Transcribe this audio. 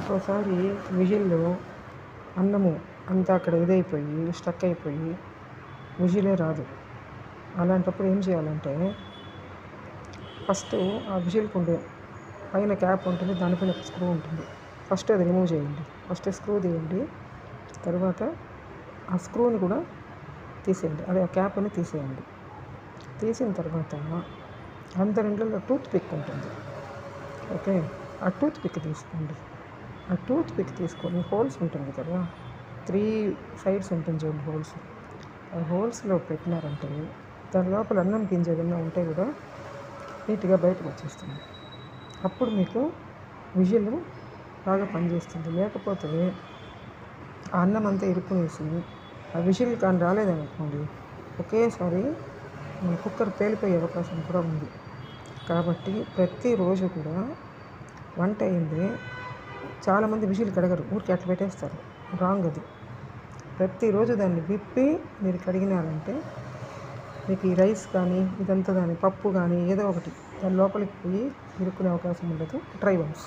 ఒక్కోసారి విజిల్లో అన్నము అంతా అక్కడ ఇదైపోయి స్టక్ అయిపోయి విజిలే రాదు. అలాంటప్పుడు ఏం చేయాలంటే ఫస్ట్ ఆ విజిల్కి ఉండే పైన క్యాప్ ఉంటుంది, దానిపైన ఒక స్క్రూ ఉంటుంది. ఫస్ట్ అది రిమూవ్ చేయండి. ఫస్ట్ స్క్రూ తీయండి, తర్వాత ఆ స్క్రూని కూడా తీసేయండి, అదే ఆ క్యాప్ని తీసేయండి. తీసిన తర్వాత అందరింట్లో టూత్ పిక్ ఉంటుంది. ఓకే, ఆ టూత్ పిక్ తీసుకోండి. ఆ టూత్ పిక్ తీసుకొని హోల్స్ ఉంటుంది కదా, 3 సైడ్స్ ఉంటుంది చూడండి హోల్స్. ఆ హోల్స్లో పెట్టినారంటే దాని లోపల అన్నం గింజ ఏదైనా ఉంటే కూడా నీట్గా బయటకు వచ్చేస్తుంది. అప్పుడు మీకు విజిల్ బాగా పనిచేస్తుంది. లేకపోతే ఆ అన్నం అంతా ఇరుక్కునేసి ఆ విజిల్ కానీ రాలేదనుకోండి, ఒకేసారి మన కుక్కర్ పేలిపోయే అవకాశం కూడా ఉంది. కాబట్టి ప్రతిరోజు కూడా వంట అయింది, చాలామంది విజిల్ కడగరు, ఊరికి అట్లా పెట్టేస్తారు. రాంగ్ అది. ప్రతిరోజు దాన్ని విప్పి మీరు కడిగినారంటే మీకు ఈ రైస్ కానీ ఇదంతా కానీ పప్పు కానీ ఏదో ఒకటి దాని లోపలికి పోయి ఇరుక్కునే అవకాశం ఉండదు. Try once.